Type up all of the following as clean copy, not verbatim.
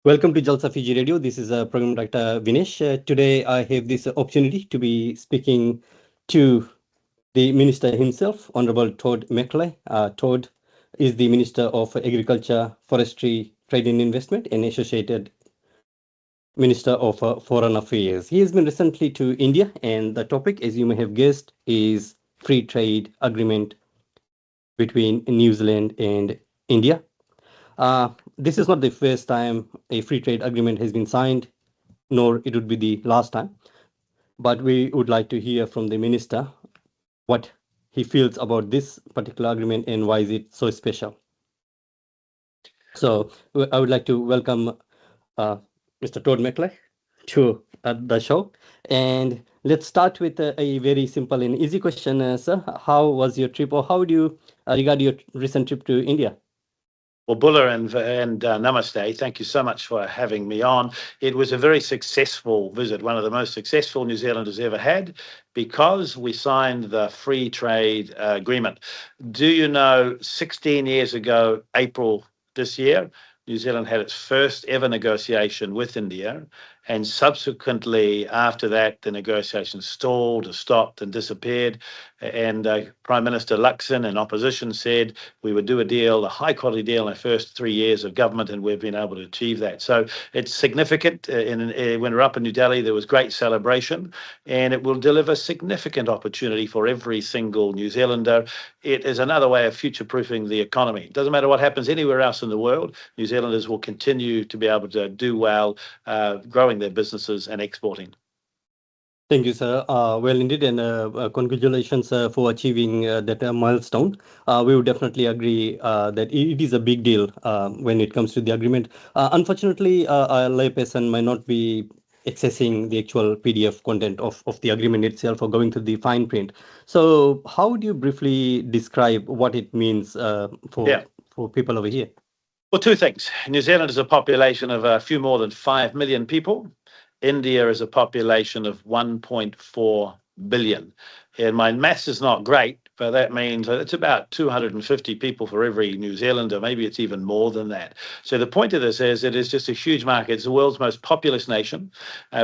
Welcome to Jalsa Fiji Radio. This is Program Director Vinesh. Today I have this opportunity to be speaking to the Minister himself, Honorable Todd McClay. Todd is the Minister of Agriculture, Forestry, Trade and Investment and Associated Minister of Foreign Affairs. He has been recently to India, and the topic, as you may have guessed, is free trade agreement between New Zealand and India. This is not the first time a free trade agreement has been signed, nor it would be the last time. But we would like to hear from the minister what he feels about this particular agreement and why is it so special. So I would like to welcome Mr. Todd McClay to the show. And let's start with a very simple and easy question, sir. How was your trip, or how do you regard your recent trip to India? Well, Bulla and Namaste, thank you so much for having me on. It was a very successful visit, one of the most successful New Zealanders ever had, because we signed the free trade agreement. Do you know, 16 years ago, April this year, New Zealand had its first ever negotiation with India, and subsequently after that, the negotiations stalled or stopped and disappeared. And Prime Minister Luxon in opposition said we would do a deal, a high quality deal in our first 3 years of government, and we've been able to achieve that. So it's significant. When we were up in New Delhi, there was great celebration, and it will deliver significant opportunity for every single New Zealander. It is another way of future-proofing the economy. It doesn't matter what happens anywhere else in the world, New Zealanders will continue to be able to do well, growing their businesses and exporting. Thank you, sir. Well, indeed, and congratulations for achieving that milestone. We would definitely agree that it is a big deal when it comes to the agreement. Unfortunately, a layperson might not be accessing the actual PDF content of the agreement itself or going through the fine print. So how would you briefly describe what it means for people over here? Well, two things. New Zealand is a population of a few more than 5 million people. India is a population of 1.4 billion. And my maths is not great, but that means it's about 250 people for every New Zealander. Maybe it's even more than that. So the point of this is it is just a huge market. It's the world's most populous nation.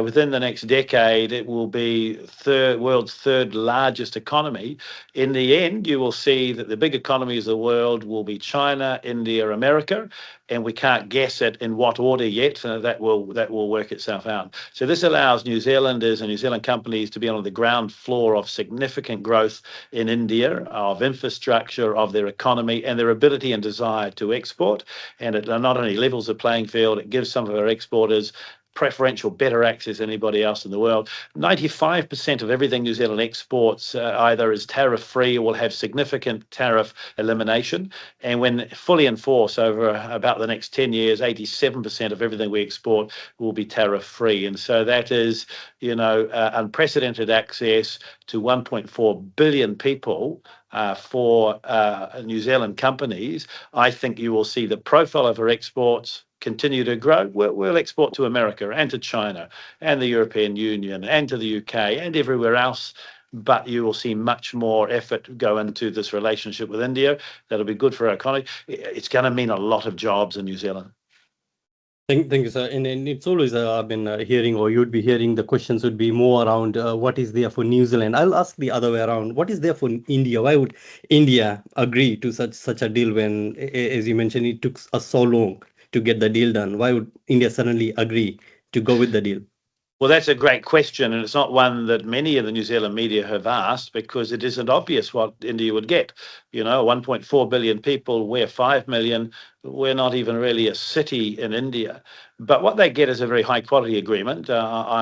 Within the next decade, it will be world's third largest economy. In the end, you will see that the big economies of the world will be China, India, America, and we can't guess it in what order yet. That will work itself out. So this allows New Zealanders and New Zealand companies to be on the ground floor of significant growth in India, of infrastructure, of their economy, and their ability and desire to export. And it not only levels the playing field, it gives some of our exporters preferential, better access than anybody else in the world. 95% of everything New Zealand exports either is tariff-free or will have significant tariff elimination. And when fully enforced over about the next 10 years, 87% of everything we export will be tariff-free. And so that is, unprecedented access to 1.4 billion people for New Zealand companies. I think you will see the profile of our exports continue to grow. We'll export to America and to China and the European Union and to the UK and everywhere else. But you will see much more effort go into this relationship with India. That'll be good for our economy. It's going to mean a lot of jobs in New Zealand. Thank you, sir. And it's always I've been hearing, or you'd be hearing, the questions would be more around what is there for New Zealand. I'll ask the other way around. What is there for India? Why would India agree to such a deal when, as you mentioned, it took us so long to get the deal done? Why would India suddenly agree to go with the deal? Well, that's a great question, and it's not one that many of the New Zealand media have asked, because it isn't obvious what India would get. 1.4 billion people, we're 5 million. We're not even really a city in India. But what they get is a very high quality agreement.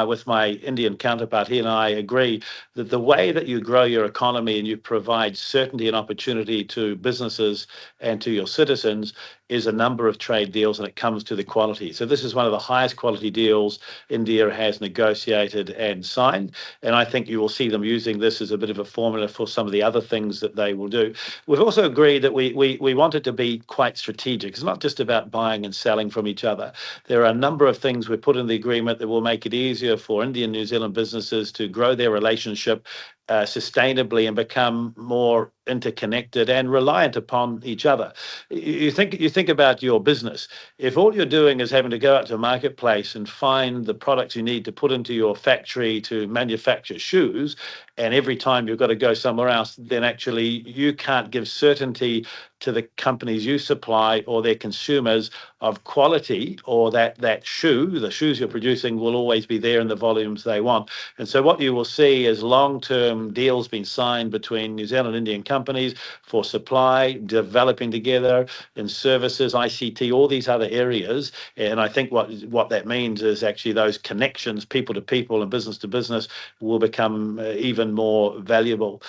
With my Indian counterpart, he and I agree that the way that you grow your economy and you provide certainty and opportunity to businesses and to your citizens is a number of trade deals, and it comes to the quality. So this is one of the highest quality deals India has negotiated and signed. And I think you will see them using this as a bit of a formula for some of the other things that they will do. We've also agreed that we want it to be quite strategic. It's not just about buying and selling from each other. There are a number of things we put in the agreement that will make it easier for Indian New Zealand businesses to grow their relationship sustainably and become more interconnected and reliant upon each other. You think about your business. If all you're doing is having to go out to a marketplace and find the products you need to put into your factory to manufacture shoes, and every time you've got to go somewhere else, then actually you can't give certainty to the companies you supply or their consumers of quality, or that the shoes you're producing will always be there in the volumes they want. And so what you will see is long-term deals being signed between New Zealand and Indian companies for supply, developing together in services, ICT, all these other areas. And I think what that means is actually those connections, people to people and business to business, will become even more valuable.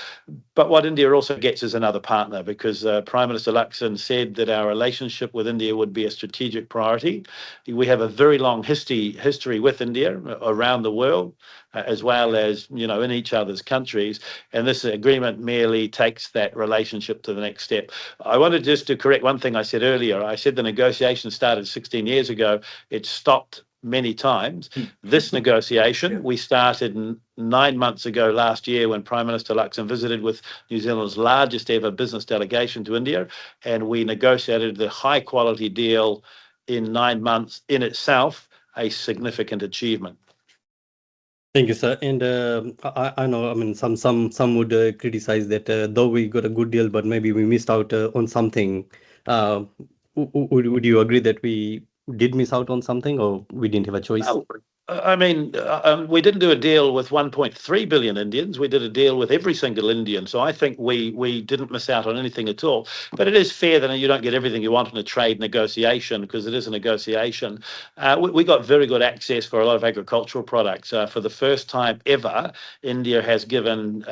But what India also gets is another partner, because Prime Minister Luxon said that our relationship with India would be a strategic priority. We have a very long history with India around the world, as well as, in each other's countries. And this agreement merely takes that relationship to the next step. I wanted just to correct one thing I said earlier. I said the negotiation started 16 years ago. It stopped many times. This negotiation, we started 9 months ago last year, when Prime Minister Luxon visited with New Zealand's largest ever business delegation to India, and we negotiated the high quality deal in 9 months, in itself a significant achievement. Thank you, sir. And I know, I mean, some would criticize that though we got a good deal, but maybe we missed out on something. Would you agree that we did miss out on something, or we didn't have a choice? I mean, we didn't do a deal with 1.3 billion Indians. We did a deal with every single Indian. So I think we didn't miss out on anything at all. But it is fair that you don't get everything you want in a trade negotiation, because it is a negotiation. We got very good access for a lot of agricultural products. For the first time ever, India has given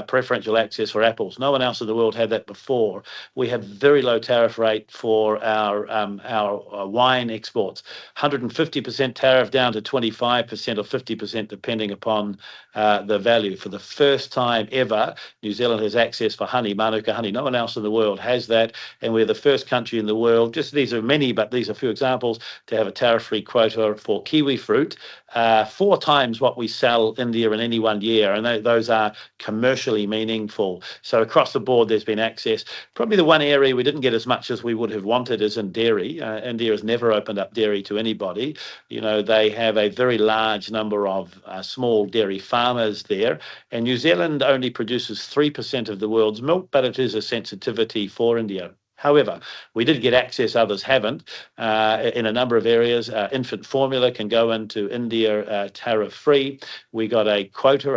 preferential access for apples. No one else in the world had that before. We have very low tariff rate for our wine exports, 150% tariff down to 25% or 50%, depending upon the value. For the first time ever, New Zealand has access for honey, Manuka honey. No one else in the world has that. And we're the first country in the world, these are many, but these are a few examples, to have a tariff-free quota for kiwi fruit, 4 times what we sell India in any one year. And those are commercially meaningful. So across the board, there's been access. Probably the one area we didn't get as much as we would have wanted is in dairy. India has never opened up dairy to anybody. They have a very large number of small dairy farmers there, and New Zealand only produces 3% of the world's milk, but it is a sensitivity for India. However, we did get access, others haven't, in a number of areas. Infant formula can go into India tariff-free. We got a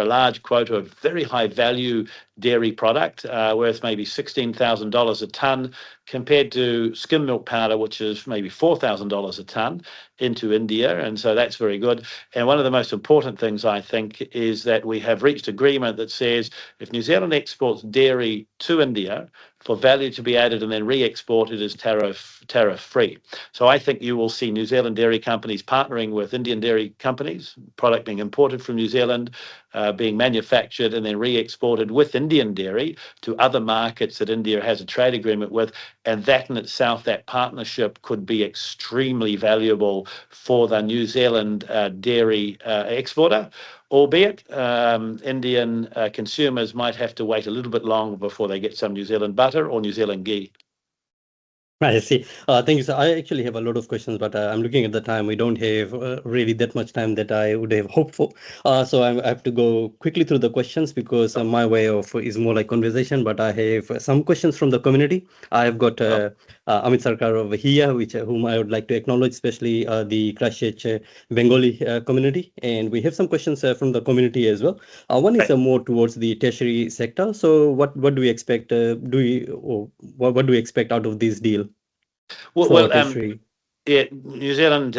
large quota of very high value dairy product, worth maybe $16,000 a tonne, compared to skim milk powder, which is maybe $4,000 a tonne, into India. And so that's very good. And one of the most important things, I think, is that we have reached agreement that says if New Zealand exports dairy to India, for value to be added and then re-exported as tariff-free. So I think you will see New Zealand dairy companies partnering with Indian dairy companies, product being imported from New Zealand, being manufactured and then re-exported with Indian dairy to other markets that India has a trade agreement with. And that in itself, that partnership could be extremely valuable for the New Zealand dairy exporter, albeit Indian consumers might have to wait a little bit longer before they get some New Zealand butter or New Zealand ghee. I see. Thank you, sir. I actually have a lot of questions, but I'm looking at the time. We don't have really that much time that I would have hoped for. So I have to go quickly through the questions, because my way of is more like conversation, but I have some questions from the community. I have got Amit Sarkar over here, whom I would like to acknowledge, especially the Christchurch Bengali Community. And we have some questions from the community as well. One is more towards the tertiary sector. So what do we expect? What do we expect out of this deal? New Zealand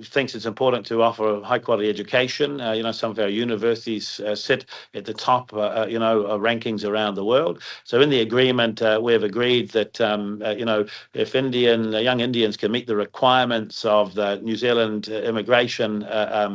thinks it's important to offer high quality education. Some of our universities sit at the top, rankings around the world. So in the agreement, we have agreed that, if young Indians can meet the requirements of the New Zealand immigration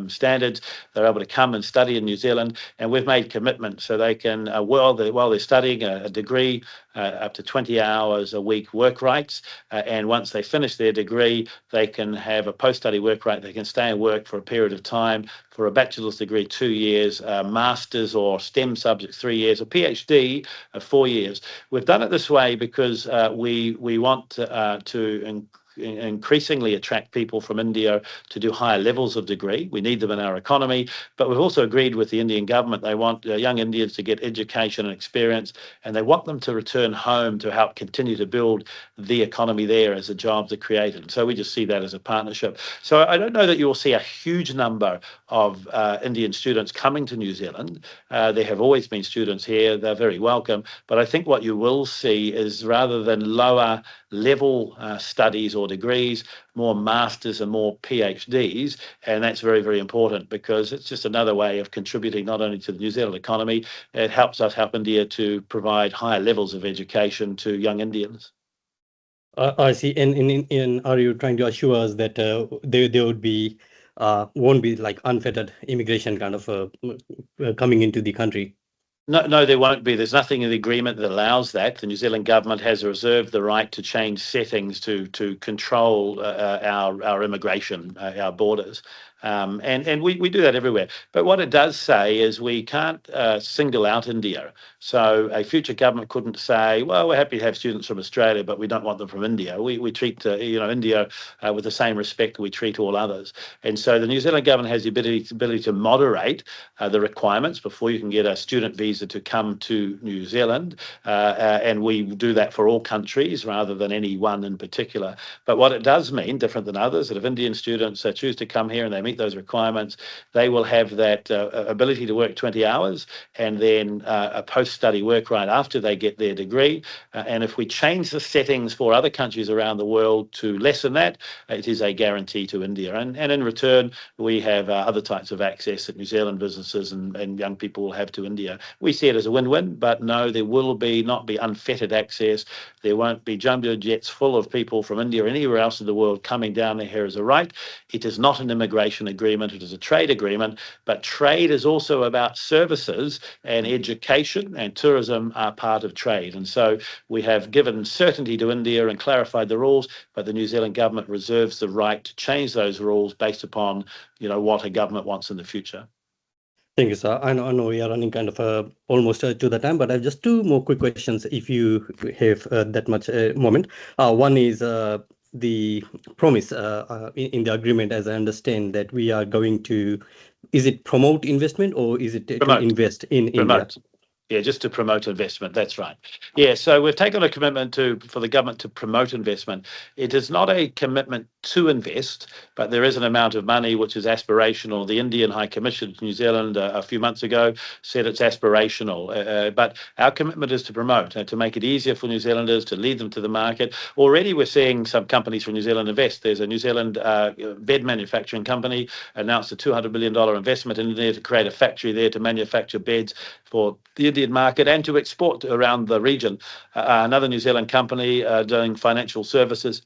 standards, they're able to come and study in New Zealand. And we've made commitments so they can, while they're studying a degree, up to 20 hours a week work rights. And once they finish their degree, they can have a post-study work right. They can stay and work for a period of time. For a bachelor's degree, 2 years, master's or STEM subjects, 3 years, a PhD, 4 years. We've done it this way because we want to increasingly attract people from India to do higher levels of degree. We need them in our economy, but we've also agreed with the Indian government. They want young Indians to get education and experience, and they want them to return home to help continue to build the economy there as the jobs are created. So we just see that as a partnership. So I don't know that you will see a huge number of Indian students coming to New Zealand. There have always been students here. They're very welcome. But I think what you will see is, rather than lower level studies or degrees, more masters and more PhDs, and that's very, very important, because it's just another way of contributing not only to the New Zealand economy, it helps us help India to provide higher levels of education to young Indians. I see. And are you trying to assure us that there would be won't be like unfettered immigration kind of coming into the country? No, there won't be. There's nothing in the agreement that allows that. The New Zealand government has reserved the right to change settings to control our immigration, our borders. And we do that everywhere. But what it does say is we can't single out India. So a future government couldn't say, well, we're happy to have students from Australia, but we don't want them from India. We treat India with the same respect we treat all others. And so the New Zealand government has the ability to moderate the requirements before you can get a student visa to come to New Zealand. And we do that for all countries rather than any one in particular. But what it does mean, different than others, that if Indian students choose to come here and they meet those requirements, they will have that ability to work 20 hours and then a post-study work right after they get their degree. And if we change the settings for other countries around the world to lessen that, it is a guarantee to India. And in return, we have other types of access that New Zealand businesses and young people will have to India. We see it as a win-win, but no, there will not be unfettered access. There won't be jumbo jets full of people from India or anywhere else in the world coming down here as a right. It is not an immigration agreement, it is a trade agreement, but trade is also about services, and education and tourism are part of trade. And so we have given certainty to India and clarified the rules, but the New Zealand government reserves the right to change those rules based upon what a government wants in the future. Thank you, sir. I know we are running kind of almost to the time, but I have just two more quick questions if you have that much moment. One is the promise in the agreement, as I understand, that we are going to, is it promote investment or is it to invest in India? Yeah, just to promote investment. That's right. Yeah, so we've taken a commitment for the government to promote investment. It is not a commitment to invest, but there is an amount of money which is aspirational. The Indian High Commission to New Zealand a few months ago said it's aspirational, but our commitment is to promote and to make it easier for New Zealanders, to lead them to the market. Already we're seeing some companies from New Zealand invest. There's a New Zealand bed manufacturing company announced a $200 million investment in India to create a factory there to manufacture beds for the Indian market and to export around the region. Another New Zealand company doing financial services,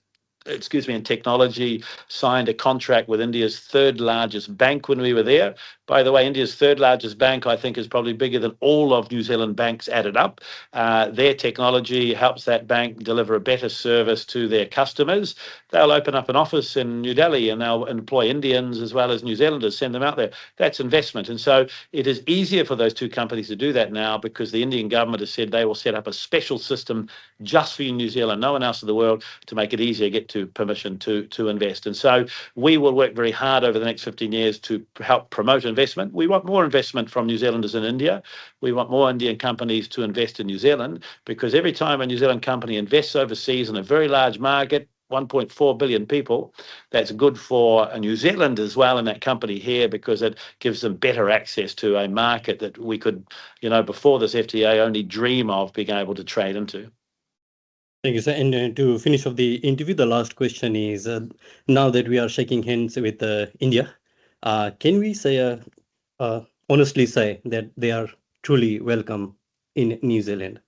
and technology, signed a contract with India's third largest bank when we were there. By the way, India's third largest bank, I think, is probably bigger than all of New Zealand banks added up. Their technology helps that bank deliver a better service to their customers. They'll open up an office in New Delhi and they'll employ Indians as well as New Zealanders, send them out there. That's investment. And so it is easier for those two companies to do that now because the Indian government has said they will set up a special system just for New Zealand, no one else in the world, to make it easier to get to permission to invest. And so we will work very hard over the next 15 years to help promote investment. We want more investment from New Zealanders in India. We want more Indian companies to invest in New Zealand, because every time a New Zealand company invests overseas in a very large market, 1.4 billion people, that's good for New Zealand as well in that company here, because it gives them better access to a market that we could, before this FTA, only dream of being able to trade into. Thank you, sir. And to finish off the interview, the last question is, now that we are shaking hands with India, can we say, honestly say that they are truly welcome in New Zealand?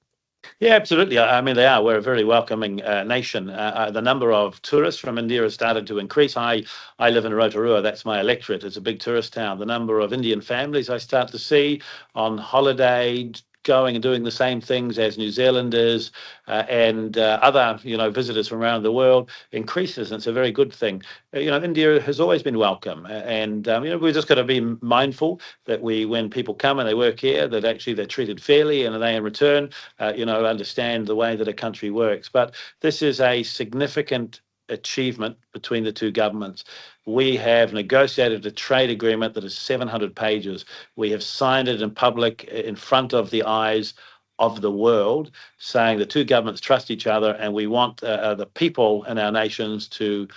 Yeah, absolutely. I mean, they are. We're a very welcoming nation. The number of tourists from India has started to increase. I live in Rotorua. That's my electorate. It's a big tourist town. The number of Indian families I start to see on holiday going and doing the same things as New Zealanders and other, visitors from around the world increases. And it's a very good thing. India has always been welcome. And, we've just got to be mindful that when people come and they work here, that actually they're treated fairly and they in return, understand the way that a country works. But this is a significant achievement between the two governments. We have negotiated a trade agreement that is 700 pages. We have signed it in public in front of the eyes of the world, saying the two governments trust each other, and we want the people in our nations to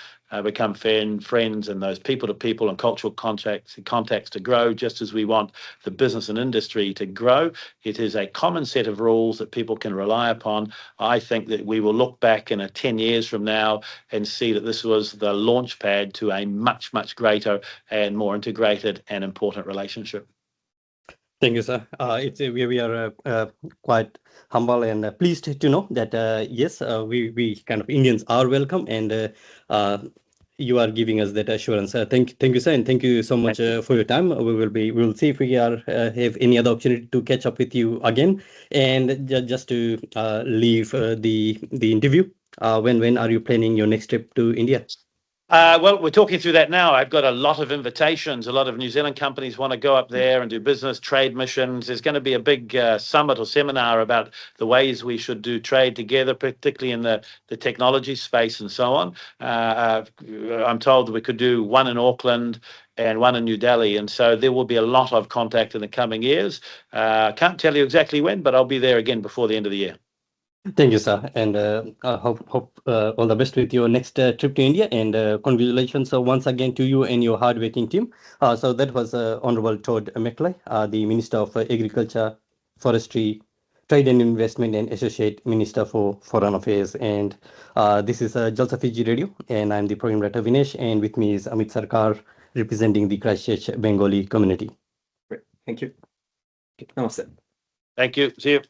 become friends, and those people-to-people and cultural contacts to grow, just as we want the business and industry to grow. It is a common set of rules that people can rely upon. I think that we will look back in 10 years from now and see that this was the launch pad to a much, much greater and more integrated and important relationship. Thank you, sir. We are quite humble and pleased to know that yes, we kind of Indians are welcome, and you are giving us that assurance. Thank you, sir, and thank you so much for your time. We will see if we have any other opportunity to catch up with you again. And just to leave the interview, when are you planning your next trip to India? Well, we're talking through that now. I've got a lot of invitations. A lot of New Zealand companies want to go up there and do business, trade missions. There's going to be a big summit or seminar about the ways we should do trade together, particularly in the technology space and so on. I'm told that we could do one in Auckland and one in New Delhi. And so there will be a lot of contact in the coming years. Can't tell you exactly when, but I'll be there again before the end of the year. Thank you, sir, and hope all the best with your next trip to India, and congratulations once again to you and your hardworking team. So that was Honorable Tade McClay, the Minister of Agriculture, Forestry, Trade and Investment, and Associate Minister for Foreign Affairs. And this is Jalsa Fiji Radio, and I'm the Program Director Vinesh, and with me is Amit Sarkar, representing the Christchurch Bengali Community. Great. Thank you. Namaste. Thank you. See you.